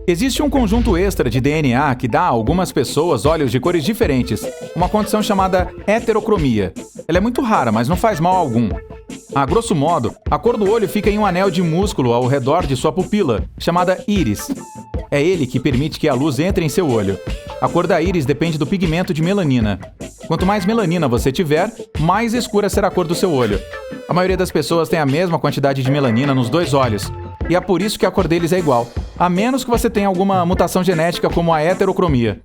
Existe um conjunto extra de DNA que dá a algumas pessoas olhos de cores diferentes, uma condição chamada heterocromia. Ela é muito rara, mas não faz mal algum. A grosso modo, a cor do olho fica em um anel de músculo ao redor de sua pupila, chamada íris. É ele que permite que a luz entre em seu olho. A cor da íris depende do pigmento de melanina. Quanto mais melanina você tiver, mais escura será a cor do seu olho. A maioria das pessoas tem a mesma quantidade de melanina nos dois olhos, e é por isso que a cor deles é igual, a menos que você tenha alguma mutação genética como a heterocromia.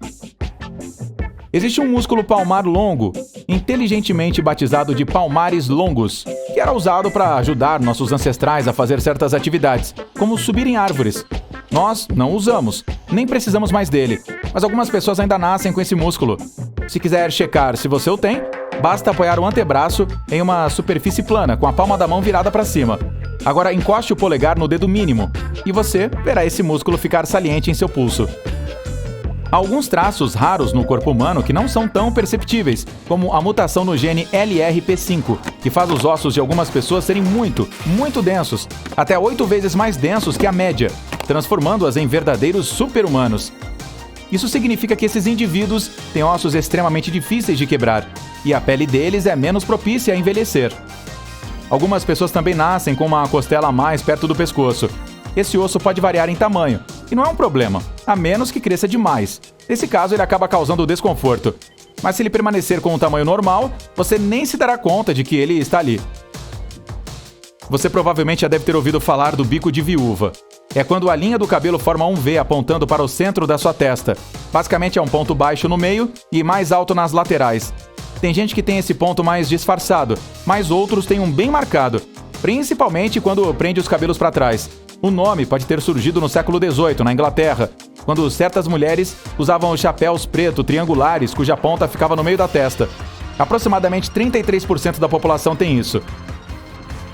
Existe um músculo palmar longo, inteligentemente batizado de palmares longus, que era usado para ajudar nossos ancestrais a fazer certas atividades, como subir em árvores. Nós não usamos, nem precisamos mais dele, mas algumas pessoas ainda nascem com esse músculo. Se quiser checar se você o tem, basta apoiar o antebraço em uma superfície plana, com a palma da mão virada para cima. Agora encoste o polegar no dedo mínimo, e você verá esse músculo ficar saliente em seu pulso. Há alguns traços raros no corpo humano que não são tão perceptíveis, como a mutação no gene LRP5, que faz os ossos de algumas pessoas serem muito densos, até 8 vezes mais densos que a média, transformando-as em verdadeiros super-humanos. Isso significa que esses indivíduos têm ossos extremamente difíceis de quebrar, e a pele deles é menos propícia a envelhecer. Algumas pessoas também nascem com uma costela a mais perto do pescoço. Esse osso pode variar em tamanho, e não é um problema, a menos que cresça demais. Nesse caso, ele acaba causando desconforto. Mas se ele permanecer com o tamanho normal, você nem se dará conta de que ele está ali. Você provavelmente já deve ter ouvido falar do bico de viúva. É quando a linha do cabelo forma um V apontando para o centro da sua testa. Basicamente é um ponto baixo no meio e mais alto nas laterais. Tem gente que tem esse ponto mais disfarçado, mas outros têm um bem marcado, principalmente quando prende os cabelos para trás. O nome pode ter surgido no século XVIII, na Inglaterra, quando certas mulheres usavam chapéus preto triangulares cuja ponta ficava no meio da testa. Aproximadamente 33% da população tem isso.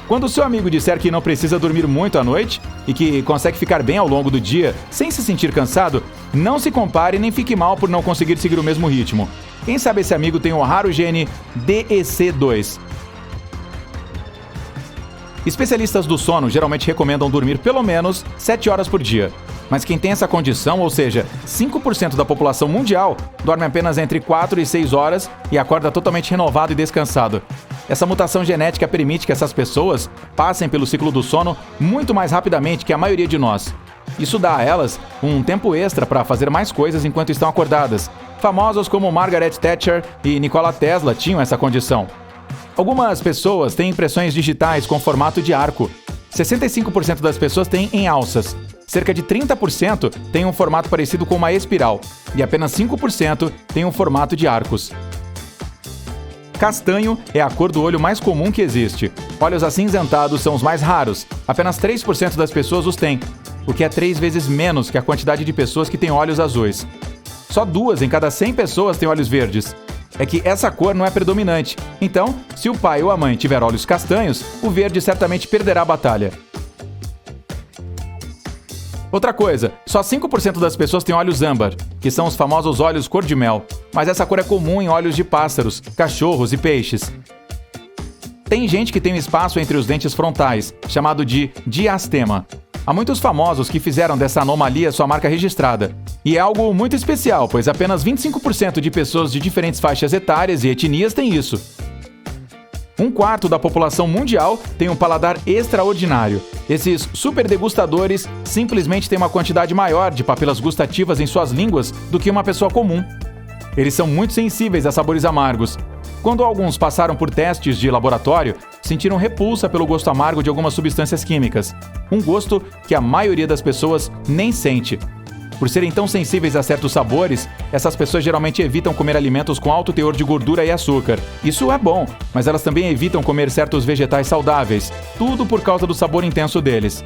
Quando o seu amigo disser que não precisa dormir muito à noite e que consegue ficar bem ao longo do dia sem se sentir cansado, não se compare nem fique mal por não conseguir seguir o mesmo ritmo. Quem sabe esse amigo tem o raro gene DEC2. Especialistas do sono geralmente recomendam dormir pelo menos 7 horas por dia. Mas quem tem essa condição, ou seja, 5% da população mundial, dorme apenas entre 4 e 6 horas e acorda totalmente renovado e descansado. Essa mutação genética permite que essas pessoas passem pelo ciclo do sono muito mais rapidamente que a maioria de nós. Isso dá a elas um tempo extra para fazer mais coisas enquanto estão acordadas. Famosos como Margaret Thatcher e Nikola Tesla tinham essa condição. Algumas pessoas têm impressões digitais com formato de arco. 65% das pessoas têm em alças. Cerca de 30% têm um formato parecido com uma espiral. E apenas 5% têm um formato de arcos. Castanho é a cor do olho mais comum que existe. Olhos acinzentados são os mais raros. Apenas 3% das pessoas os têm, o que é 3 vezes menos que a quantidade de pessoas que têm olhos azuis. Só 2 em cada 100 pessoas têm olhos verdes. É que essa cor não é predominante. Então, se o pai ou a mãe tiver olhos castanhos, o verde certamente perderá a batalha. Outra coisa, só 5% das pessoas têm olhos âmbar, que são os famosos olhos cor de mel, mas essa cor é comum em olhos de pássaros, cachorros e peixes. Tem gente que tem um espaço entre os dentes frontais, chamado de diastema. Há muitos famosos que fizeram dessa anomalia sua marca registrada. E é algo muito especial, pois apenas 25% de pessoas de diferentes faixas etárias e etnias têm isso. 1/4 da população mundial tem um paladar extraordinário. Esses super degustadores simplesmente têm uma quantidade maior de papilas gustativas em suas línguas do que uma pessoa comum. Eles são muito sensíveis a sabores amargos. Quando alguns passaram por testes de laboratório, sentiram repulsa pelo gosto amargo de algumas substâncias químicas. Um gosto que a maioria das pessoas nem sente. Por serem tão sensíveis a certos sabores, essas pessoas geralmente evitam comer alimentos com alto teor de gordura e açúcar. Isso é bom, mas elas também evitam comer certos vegetais saudáveis, tudo por causa do sabor intenso deles.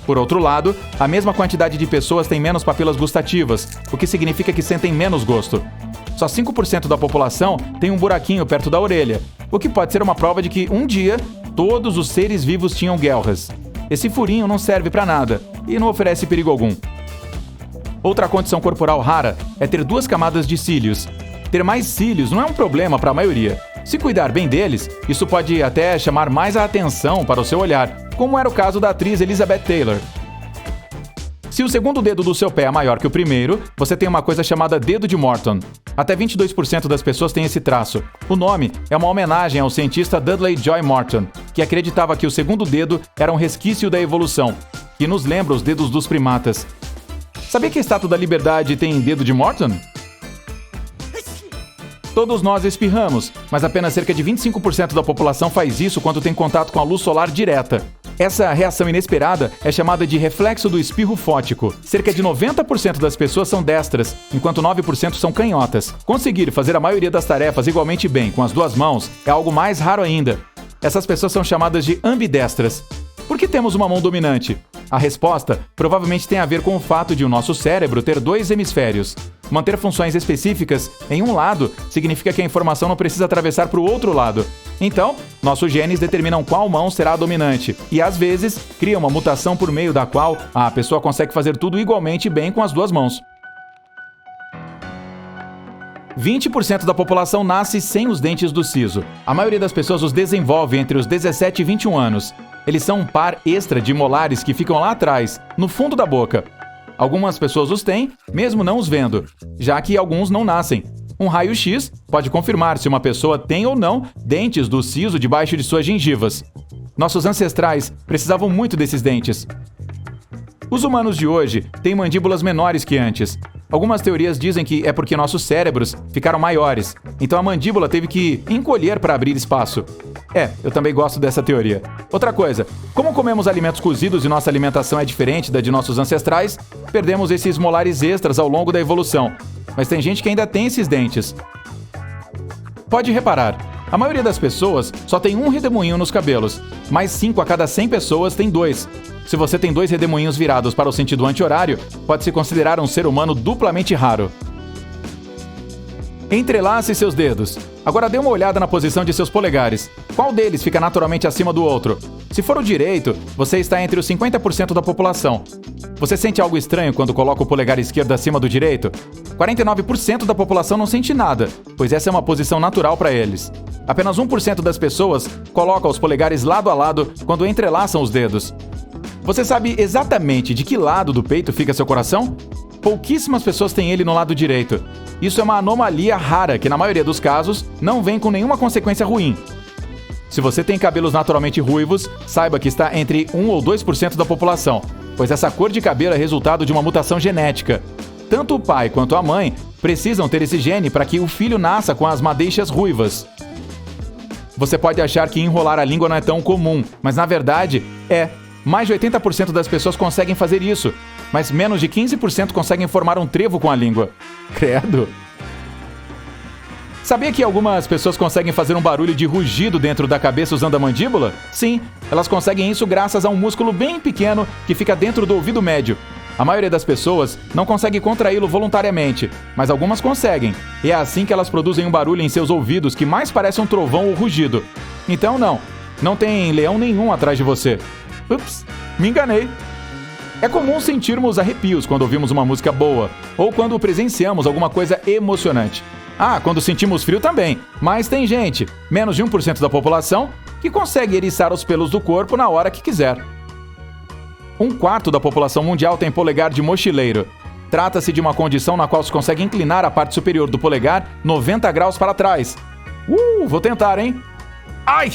Por outro lado, a mesma quantidade de pessoas tem menos papilas gustativas, o que significa que sentem menos gosto. Só 5% da população tem um buraquinho perto da orelha, o que pode ser uma prova de que um dia todos os seres vivos tinham guelras. Esse furinho não serve para nada e não oferece perigo algum. Outra condição corporal rara é ter 2 camadas de cílios. Ter mais cílios não é um problema para a maioria. Se cuidar bem deles, isso pode até chamar mais a atenção para o seu olhar, como era o caso da atriz Elizabeth Taylor. Se o segundo dedo do seu pé é maior que o primeiro, você tem uma coisa chamada dedo de Morton. Até 22% das pessoas têm esse traço. O nome é uma homenagem ao cientista Dudley Joy Morton, que acreditava que o segundo dedo era um resquício da evolução, que nos lembra os dedos dos primatas. Sabia que a Estátua da Liberdade tem dedo de Morton? Todos nós espirramos, mas apenas cerca de 25% da população faz isso quando tem contato com a luz solar direta. Essa reação inesperada é chamada de reflexo do espirro fótico. Cerca de 90% das pessoas são destras, enquanto 9% são canhotas. Conseguir fazer a maioria das tarefas igualmente bem com as duas mãos é algo mais raro ainda. Essas pessoas são chamadas de ambidestras. Por que temos uma mão dominante? A resposta provavelmente tem a ver com o fato de o nosso cérebro ter dois hemisférios. Manter funções específicas em um lado significa que a informação não precisa atravessar para o outro lado. Então, nossos genes determinam qual mão será a dominante e, às vezes, cria uma mutação por meio da qual a pessoa consegue fazer tudo igualmente bem com as duas mãos. 20% da população nasce sem os dentes do siso. A maioria das pessoas os desenvolve entre os 17 e 21 anos. Eles são um par extra de molares que ficam lá atrás, no fundo da boca. Algumas pessoas os têm, mesmo não os vendo, já que alguns não nascem. Um raio-x pode confirmar se uma pessoa tem ou não dentes do siso debaixo de suas gengivas. Nossos ancestrais precisavam muito desses dentes. Os humanos de hoje têm mandíbulas menores que antes. Algumas teorias dizem que é porque nossos cérebros ficaram maiores, então a mandíbula teve que encolher para abrir espaço. Eu também gosto dessa teoria. Outra coisa, como comemos alimentos cozidos e nossa alimentação é diferente da de nossos ancestrais, perdemos esses molares extras ao longo da evolução. Mas tem gente que ainda tem esses dentes. Pode reparar, a maioria das pessoas só tem um redemoinho nos cabelos, mas 5 a cada 100 pessoas tem 2. Se você tem 2 redemoinhos virados para o sentido anti-horário, pode-se considerar um ser humano duplamente raro. Entrelace seus dedos. Agora dê uma olhada na posição de seus polegares. Qual deles fica naturalmente acima do outro? Se for o direito, você está entre os 50% da população. Você sente algo estranho quando coloca o polegar esquerdo acima do direito? 49% da população não sente nada, pois essa é uma posição natural para eles. Apenas 1% das pessoas colocam os polegares lado a lado quando entrelaçam os dedos. Você sabe exatamente de que lado do peito fica seu coração? Pouquíssimas pessoas têm ele no lado direito. Isso é uma anomalia rara que, na maioria dos casos, não vem com nenhuma consequência ruim. Se você tem cabelos naturalmente ruivos, saiba que está entre 1 ou 2% da população, pois essa cor de cabelo é resultado de uma mutação genética. Tanto o pai quanto a mãe precisam ter esse gene para que o filho nasça com as madeixas ruivas. Você pode achar que enrolar a língua não é tão comum, mas na verdade é. Mais de 80% das pessoas conseguem fazer isso, mas menos de 15% conseguem formar um trevo com a língua. Credo! Sabia que algumas pessoas conseguem fazer um barulho de rugido dentro da cabeça usando a mandíbula? Sim, elas conseguem isso graças a um músculo bem pequeno que fica dentro do ouvido médio. A maioria das pessoas não consegue contraí-lo voluntariamente, mas algumas conseguem. E é assim que elas produzem um barulho em seus ouvidos que mais parece um trovão ou rugido. Então não tem leão nenhum atrás de você. Ups, me enganei. É comum sentirmos arrepios quando ouvimos uma música boa, ou quando presenciamos alguma coisa emocionante. Quando sentimos frio também, mas tem gente, menos de 1% da população, que consegue eriçar os pelos do corpo na hora que quiser. 1/4 da população mundial tem polegar de mochileiro. Trata-se de uma condição na qual se consegue inclinar a parte superior do polegar 90 graus para trás. Vou tentar, hein? Ai!